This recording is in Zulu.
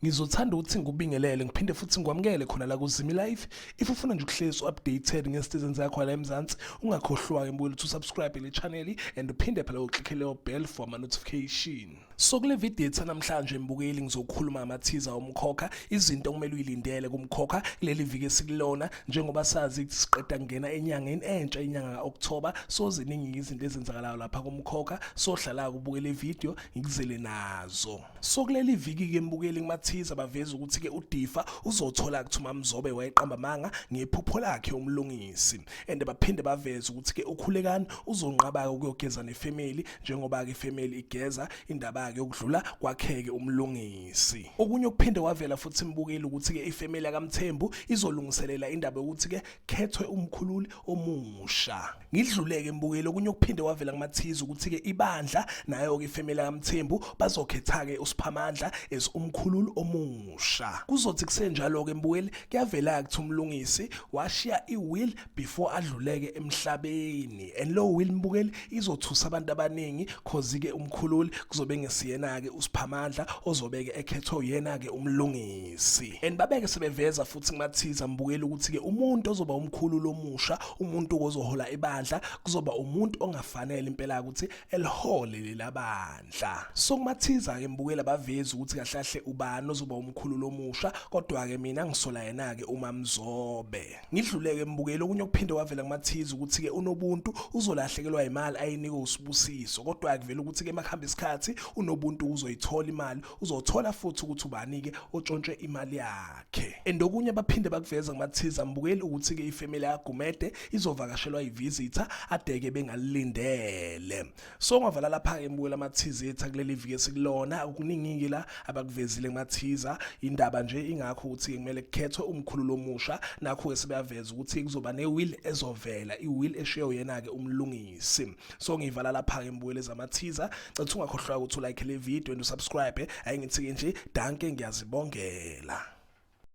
Ngizothanda ukuthi ngikubingelele ngiphinde futhi ngikwamukele khona la kuZimi Live. If ufuna nje ukuhlezi updated ngesitizens zakho la eMzansi, ungakhohlwa ke mbuyela subscribe le channel and uphinde phela uclick le bell for ama notification. So kule video ethu namhlanje mbukeli ngizokhuluma ama-teaser Umkhokha, izinto okumele uyilindele kuMkhokha kuleli viki esikulona njengoba sazi ukuthi siqeda ngena enyangeni entsha inyanga kaOctober. So ziningi izinto ezenzakalayo lapha kuMkhokha, so hlala kubukela le video ngikuzele nazo. So kuleli viki ke mbukeli teaser baveza ukuthi ke uDifa uzothola kuthuma Mzobe wayeqamba manga ngephupho lakhe umlungisi, and baphinde baveza ukuthi ke ukhulekani uzonqaba ukuyogeza nefamily njengoba ke family igeza indaba ke ukudlula kwakheke umlungisi. Okunye okuphinde wavela futhi mbukeli ukuthi ke ifamily akaMthembu izolungiselela indaba ukuthi ke khethwe Umkhululi omusha. Ngidluleke mbukeli okunye okuphinde wavela kumateaser ukuthi ke ibandla nayo ke ifamily akaMthembu bazokhetha ke uSphamandla as Umkhululi omusha. Kuzothi kusenjalo ke mbukeli kuyavela ukuthi umlungisi washiya iwill before adluleke emhlabeni, and lo will mbukeli izothusa abantu abaningi cause ke Umkhululi kuzobe ngesiyena ke uSphamandla ozobeke ekhethwe yena ke umlungisi. And babeke sebeveza futhi kumateaser mbukeli ukuthi ke umuntu ozoba Umkhululi omusha, umuntu ozohola ibandla kuzoba umuntu ongafanele impela ukuthi elihole lelabandla. So kumateaser ke mbukeli baveza ukuthi kahlahle ubani ozoba Umkhululi omusha, kodwa ke mina ngisola yena ke uMzobe. Ngidluleke mbukeli okunye okuphinde wavela kumateaser ukuthi ke uNobuntu uzolahlekelwa imali ayinika uSibusiso, kodwa kuvela ukuthi ke makhamba isikhathi uNobuntu uzoyithola imali, uzothola futhi ukuthi ubani ke otshontshe imali yakhe. And okunye baphinde bakuveza kumateaser mbukeli ukuthi ke ifamily yaGumede izovakashelwa ivisitor adeke bengalindele. So ngavala lapha ke mbukeli amateaser ethu kuleli viki esikulona okuningi la abakuvezile kumateaser, indaba nje ingakho ukuthi kumele kukhethwe Umkhululi omusha. Nakho ke sebeyaveza ukuthi kuzoba newill ezovela, iwill eshiyo yena ke umlungisi. So ngivala lapha ke mbukeli zamateaser, cela ungakhohlwa ukuthi ulike le video and usubscribe. Ayingithi nje danke, ngiyazibongela.